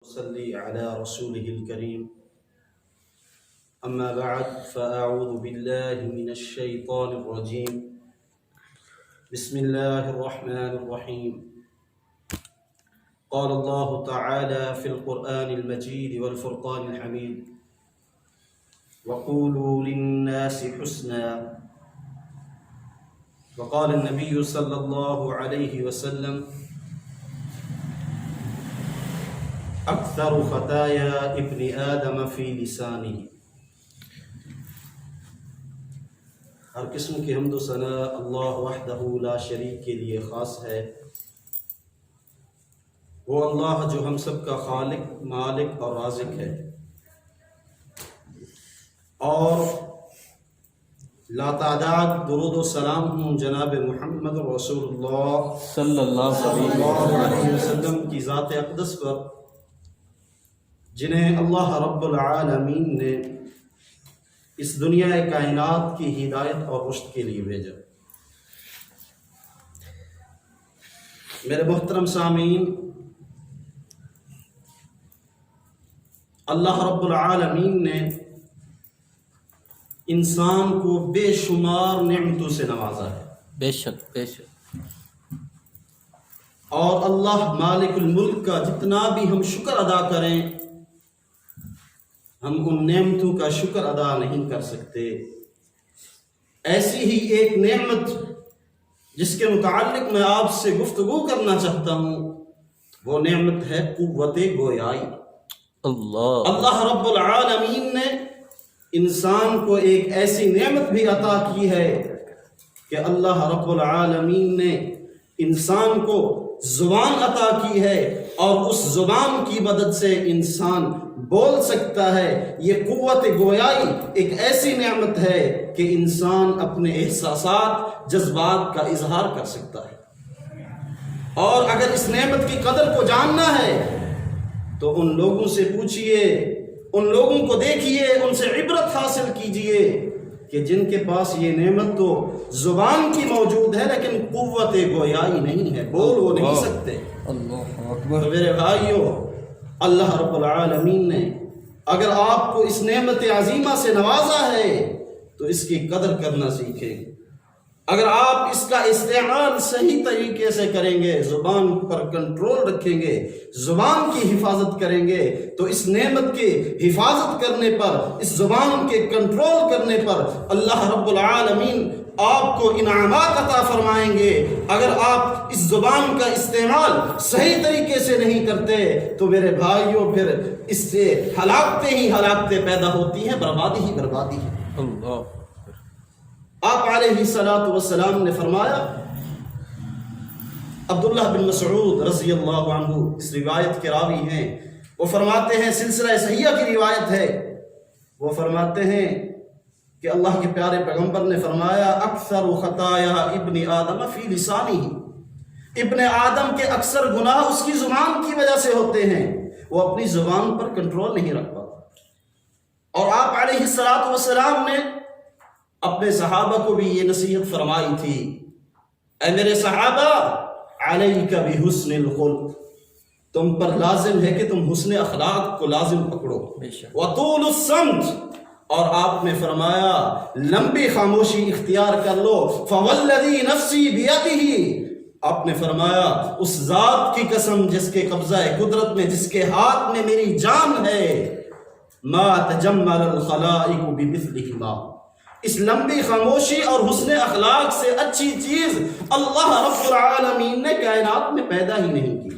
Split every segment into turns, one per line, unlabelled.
صلی علی رسوله الكریم اما بعد فاعوذ باللہ من الشیطان الرجیم بسم اللہ الرحمن الرحیم قال اللہ تعالی فی القرآن المجید والفرقان الحمید وقولوا للناس حسنا وقال النبی صلی اللہ علیہ وسلم اکثر خطایا ابن آدم فی لسانی۔ ہر قسم کی حمد و ثناء اللہ وحدہ لا شریک کے لیے خاص ہے۔ وہ اللہ جو ہم سب کا خالق، مالک اور رازق ہے، اور لاتعداد درود و سلام ہوں جناب محمد رسول اللہ
صلی اللہ
علیہ وسلم کی ذات اقدس پر، جنہیں اللہ رب العالمین نے اس دنیا کائنات کی ہدایت اور رشد کے لیے بھیجا۔ میرے محترم سامعین، اللہ رب العالمین نے انسان کو بے شمار نعمتوں سے نوازا ہے،
بے شک بے شک،
اور اللہ مالک الملک کا جتنا بھی ہم شکر ادا کریں، ہم ان نعمتوں کا شکر ادا نہیں کر سکتے۔ ایسی ہی ایک نعمت جس کے متعلق میں آپ سے گفتگو کرنا چاہتا ہوں، وہ نعمت ہے قوت گویائی۔ اللہ رب العالمین نے انسان کو ایک ایسی نعمت بھی عطا کی ہے کہ اللہ رب العالمین نے انسان کو زبان عطا کی ہے، اور اس زبان کی مدد سے انسان بول سکتا ہے۔ یہ قوت گویائی ایک ایسی نعمت ہے کہ انسان اپنے احساسات، جذبات کا اظہار کر سکتا ہے۔ اور اگر اس نعمت کی قدر کو جاننا ہے تو ان لوگوں سے پوچھئے، ان لوگوں کو دیکھیے، ان سے عبرت حاصل کیجئے کہ جن کے پاس یہ نعمت تو زبان کی موجود ہے لیکن قوت گویائی نہیں ہے، بول وہ نہیں سکتے۔
اللہ اکبر۔
تو میرے بھائیو، اللہ رب العالمین نے اگر آپ کو اس نعمت عظیمہ سے نوازا ہے تو اس کی قدر کرنا سیکھیں۔ اگر آپ اس کا استعمال صحیح طریقے سے کریں گے، زبان پر کنٹرول رکھیں گے، زبان کی حفاظت کریں گے، تو اس نعمت کی حفاظت کرنے پر، اس زبان کے کنٹرول کرنے پر اللہ رب العالمین آپ کو انعامات عطا فرمائیں گے۔ اگر آپ اس زبان کا استعمال صحیح طریقے سے نہیں کرتے تو میرے بھائیوں، پھر اس سے ہلاکتیں ہی ہلاکتیں پیدا ہوتی ہیں، بربادی ہی بربادی ہے۔
اللہ،
آپ علیہ الصلوۃ والسلام نے فرمایا، عبداللہ بن مسعود رضی اللہ عنہ اس روایت کے راوی ہیں، وہ فرماتے ہیں، سلسلہ صحیحہ کی روایت ہے، وہ فرماتے ہیں کہ اللہ کے پیارے پیغمبر نے فرمایا، اکثر خطایا ابن آدم فی لسانہ، ابن آدم کے اکثر گناہ اس کی زبان کی وجہ سے ہوتے ہیں، وہ اپنی زبان پر کنٹرول نہیں رکھ پاتا۔ اور آپ علیہ الصلوۃ والسلام نے اپنے صحابہ کو بھی یہ نصیحت فرمائی تھی، اے میرے صحابہ، علیک بحسن الخلق، تم پر لازم ہے کہ تم حسن اخلاق کو لازم پکڑو، وطول الصمت، اور آپ نے فرمایا لمبی خاموشی اختیار کر لو، فوالذی نفسی بیدہ، آپ نے فرمایا اس ذات کی قسم جس کے قبضہ قدرت میں، جس کے ہاتھ میں میری جان ہے، ما تجمل الخلائق بمثلہما، اس لمبی خاموشی اور حسن اخلاق سے اچھی چیز اللہ رب العالمین نے کائنات میں پیدا ہی نہیں کی۔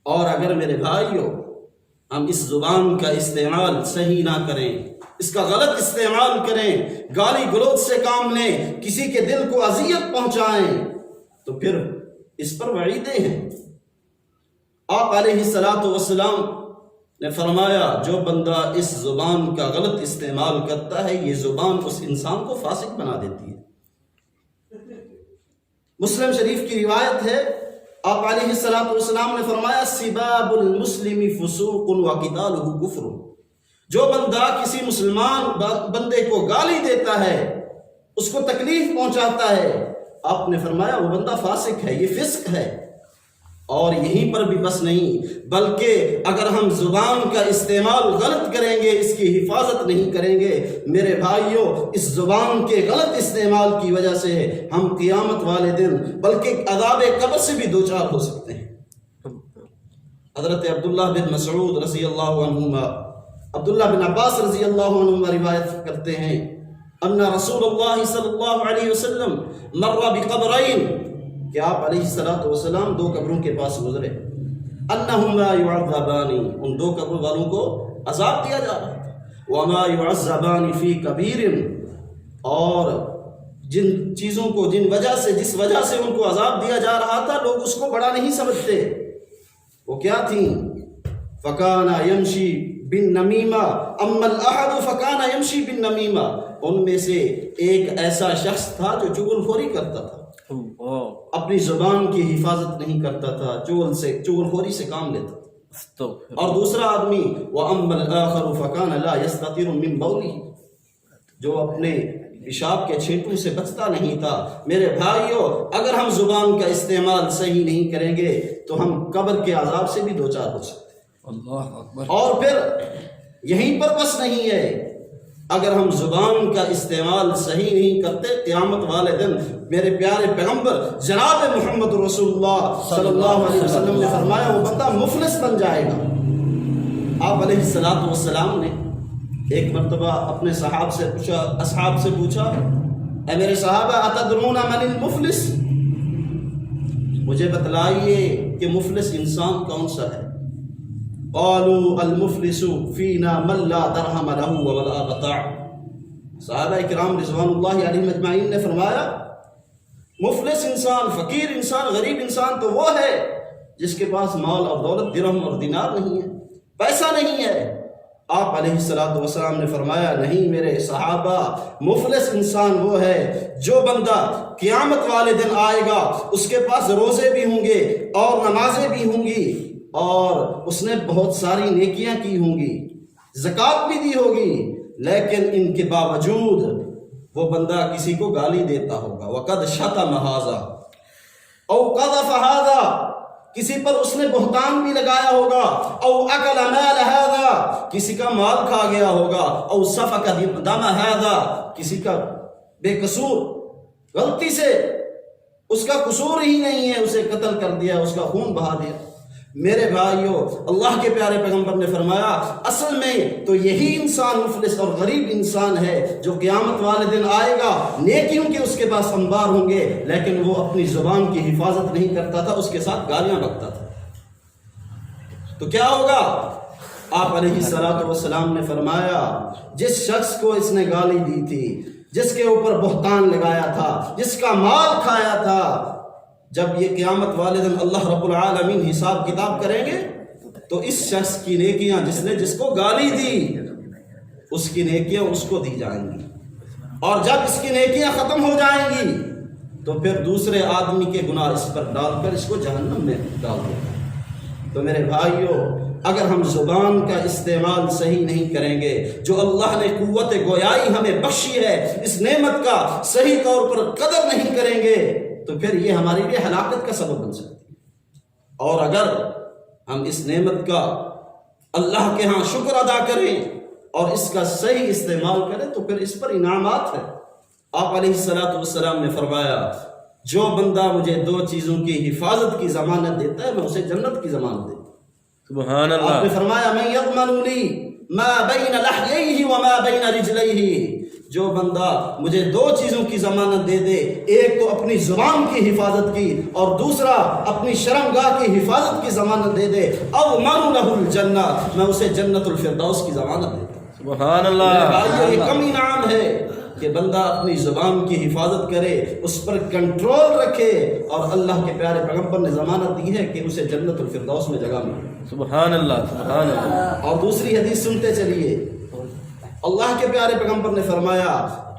اور اگر میرے بھائیوں ہم اس زبان کا استعمال صحیح نہ کریں، اس کا غلط استعمال کریں، گالی گلوچ سے کام لیں، کسی کے دل کو اذیت پہنچائیں، تو پھر اس پر وعیدیں ہیں۔ آپ علیہ الصلوۃ والسلام نے فرمایا، جو بندہ اس زبان کا غلط استعمال کرتا ہے، یہ زبان اس انسان کو فاسق بنا دیتی ہے۔ مسلم شریف کی روایت ہے، آپ علیہ الصلوۃ والسلام نے فرمایا، سباب المسلم فسوق وقتالہ کفر، جو بندہ کسی مسلمان بندے کو گالی دیتا ہے، اس کو تکلیف پہنچاتا ہے، آپ نے فرمایا وہ بندہ فاسق ہے، یہ فسق ہے۔ اور یہیں پر بھی بس نہیں، بلکہ اگر ہم زبان کا استعمال غلط کریں گے، اس کی حفاظت نہیں کریں گے، میرے بھائیوں، اس زبان کے غلط استعمال کی وجہ سے ہم قیامت والے دن بلکہ عذاب قبر سے بھی دوچار ہو سکتے ہیں۔ حضرت عبداللہ بن مسعود رضی اللہ عنہما، عبداللہ بن عباس رضی اللہ عنہما روایت کرتے ہیں ان رسول اللہ صلی اللہ علیہ وسلم مر بقبرین، کہ آپ علیہ السلام دو قبروں کے پاس گزرے، انہما یعذبان، ان دو قبر والوں کو عذاب دیا جا رہا تھا، وما یعذبان فی کبیر، اور جن چیزوں کو جس وجہ سے ان کو عذاب دیا جا رہا تھا لوگ اس کو بڑا نہیں سمجھتے، وہ کیا تھیں؟ فکان یمشی بالنمیمہ، اما الاحد فکان یمشی بالنمیمہ، ان میں سے ایک ایسا شخص تھا جو چغل خوری کرتا تھا، اپنی زبان کی حفاظت نہیں کرتا تھا، چغل خوری سے کام لیتا تھا، اور دوسرا آدمی وَأَمَّا الْآخَرُ فَكَانَ لَا يَسْتَطِرُ مِنْ بَوْلِهِ، جو اپنے پیشاب کے چھینٹوں سے بچتا نہیں تھا۔ میرے بھائیوں، اگر ہم زبان کا استعمال صحیح نہیں کریں گے تو ہم قبر کے عذاب سے بھی دوچار ہو سکتے ہیں۔
اللہ اکبر۔
اور پھر یہیں پر بس نہیں ہے، اگر ہم زبان کا استعمال صحیح نہیں کرتے، قیامت والے دن میرے پیارے پیغمبر جناب محمد رسول اللہ صلی اللہ علیہ وسلم نے فرمایا وہ بندہ مفلس بن جائے گا۔ آپ علیہ السلام نے ایک مرتبہ اپنے اصحاب سے پوچھا، اے میرے صحابہ اتدرون من المفلس، مجھے بتلائیے کہ مفلس انسان کون سا ہے؟ قالوا المفلس فینا من لا درہم له ولا متاع، صحابہ کرام رضوان اللہ علیہم اجمعین نے فرمایا مفلس انسان، فقیر انسان، غریب انسان تو وہ ہے جس کے پاس مال اور دولت، درہم اور دینار نہیں ہے، پیسہ نہیں ہے۔ آپ علیہ السلام نے فرمایا نہیں میرے صحابہ، مفلس انسان وہ ہے جو بندہ قیامت والے دن آئے گا، اس کے پاس روزے بھی ہوں گے اور نمازیں بھی ہوں گی، اور اس نے بہت ساری نیکیاں کی ہوں گی، زکوٰۃ بھی دی ہوگی، لیکن ان کے باوجود وہ بندہ کسی کو گالی دیتا ہوگا، وَقَدْ شَتَمَ هَذَا او قَذَفَ هَذَا، کسی پر اس نے بہتان بھی لگایا ہوگا، او اکل مال هذا، کسی کا مال کھا گیا ہوگا، او سفک دم هذا، کسی کا بے قصور غلطی سے، اس کا قصور ہی نہیں ہے، اسے قتل کر دیا، اس کا خون بہا دیا۔ میرے بھائیوں، اللہ کے پیارے پیغمبر نے فرمایا اصل میں تو یہی انسان مفلس اور غریب انسان ہے جو قیامت والے دن آئے گا، نیکیوں کے اس کے پاس انبار ہوں گے، لیکن وہ اپنی زبان کی حفاظت نہیں کرتا تھا، اس کے ساتھ گالیاں بکتا تھا۔ تو کیا ہوگا؟ آپ علیہ السلام نے فرمایا جس شخص کو اس نے گالی دی تھی، جس کے اوپر بہتان لگایا تھا، جس کا مال کھایا تھا، جب یہ قیامت والے دن اللہ رب العالمین حساب کتاب کریں گے تو اس شخص کی نیکیاں، جس کو گالی دی، اس کی نیکیاں اس کو دی جائیں گی، اور جب اس کی نیکیاں ختم ہو جائیں گی تو پھر دوسرے آدمی کے گناہ اس پر ڈال کر اس کو جہنم میں ڈال دیں گے۔ تو میرے بھائیوں، اگر ہم زبان کا استعمال صحیح نہیں کریں گے، جو اللہ نے قوت گویائی ہمیں بخشی ہے، اس نعمت کا صحیح طور پر قدر نہیں کریں گے تو پھر یہ ہمارے لیے ہلاکت کا سبب بن سکتی ہے۔ اور اگر ہم اس نعمت کا اللہ کے ہاں شکر ادا کریں اور اس کا صحیح استعمال کریں تو پھر اس پر انعامات ہیں۔ آپ علیہ السلام نے فرمایا جو بندہ مجھے دو چیزوں کی حفاظت کی ضمانت دیتا ہے میں اسے جنت کی ضمانت دیتا ہوں۔
سبحان اللہ۔
آپ نے فرمایا من یضمن لی ما بین لحییہ وما بین رجلیہ، جو بندہ مجھے دو چیزوں کی ضمانت دے دے، ایک تو اپنی زبان کی حفاظت کی اور دوسرا اپنی شرمگاہ کی حفاظت کی ضمانت دے دے، اضمن لہ الجنہ، میں اسے جنت الفردوس کی ضمانت دیتا ہوں۔
سبحان اللہ۔
یہ کم انعام ہے کہ بندہ اپنی زبان کی حفاظت کرے، اس پر کنٹرول رکھے، اور اللہ کے پیارے پیغمبر نے ضمانت دی ہے کہ اسے جنت الفردوس میں جگہ ملے۔
سبحان اللہ، سبحان اللہ۔
اور دوسری حدیث سنتے چلیے، اللہ کے پیارے پیغمبر نے فرمایا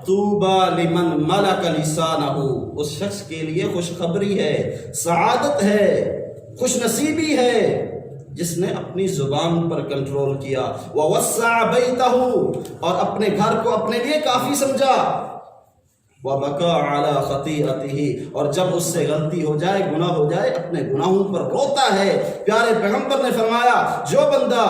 طوبی لمن ملک لسانہ، اس شخص کے لیے خوشخبری ہے، سعادت ہے، خوش نصیبی ہے جس نے اپنی زبان پر کنٹرول کیا، ووسع بیتہ، اور اپنے گھر کو اپنے لیے کافی سمجھا، وبكى على خطيئته، اور جب اس سے غلطی ہو جائے، گناہ ہو جائے، اپنے گناہوں پر روتا ہے۔ پیارے پیغمبر نے فرمایا جو بندہ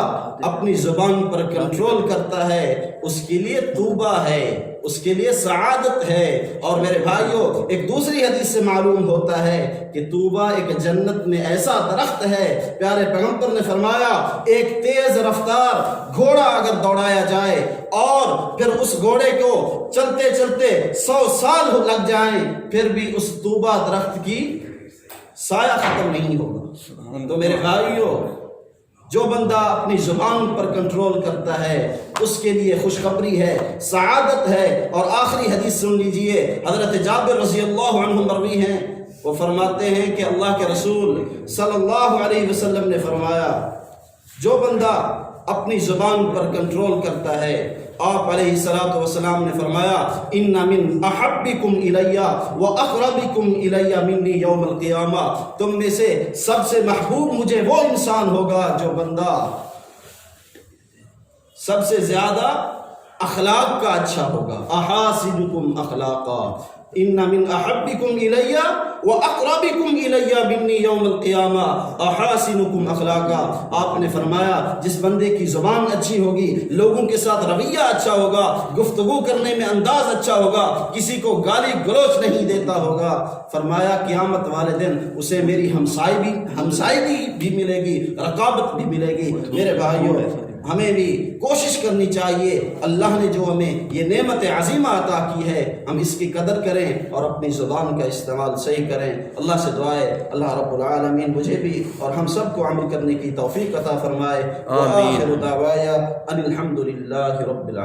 اپنی زبان پر کنٹرول کرتا ہے اس کے لیے توبہ ہے، اس کے لیے سعادت ہے۔ اور میرے بھائیوں، ایک دوسری حدیث سے معلوم ہوتا ہے کہ توبہ ایک جنت میں ایسا درخت ہے، پیارے پیغمبر نے فرمایا ایک تیز رفتار گھوڑا اگر دوڑایا جائے اور پھر اس گھوڑے کو چلتے چلتے 100 سال لگ جائیں پھر بھی اس توبہ درخت کی سایہ ختم نہیں ہوگا۔ تو میرے بھائیوں، جو بندہ اپنی زبان پر کنٹرول کرتا ہے اس کے لیے خوشخبری ہے، سعادت ہے۔ اور آخری حدیث سن لیجئے، حضرت جابر رضی اللہ عنہ مروی ہیں، وہ فرماتے ہیں کہ اللہ کے رسول صلی اللہ علیہ وسلم نے فرمایا جو بندہ اپنی زبان پر کنٹرول کرتا ہے، آپ علیہ الصلوۃ والسلام نے فرمایا ان من احبکم الی واقربکم الی منی یوم القیامہ، تم میں سے سب سے محبوب مجھے وہ انسان ہوگا جو بندہ سب سے زیادہ اخلاق کا اچھا ہوگا۔ احاسنکم اخلاقا ان من احبکم الی واقربکم الی منی یوم القیامہ احاسنکم اخلاقا۔ آپ نے فرمایا جس بندے کی زبان اچھی ہوگی، لوگوں کے ساتھ رویہ اچھا ہوگا، گفتگو کرنے میں انداز اچھا ہوگا، کسی کو گالی گلوچ نہیں دیتا ہوگا، فرمایا قیامت والے دن اسے میری ہمسائیگی بھی ملے گی، رقابت بھی ملے گی۔ میرے بھائیوں، ہمیں بھی کوشش کرنی چاہیے، اللہ نے جو ہمیں یہ نعمت عظیمہ عطا کی ہے ہم اس کی قدر کریں اور اپنی زبان کا استعمال صحیح کریں۔ اللہ سے دعا ہے اللہ رب العالمین مجھے بھی اور ہم سب کو عمل کرنے کی توفیق عطا فرمائے۔
آمین۔
وآخر دعوایا ان الحمد للہ رب العالمین۔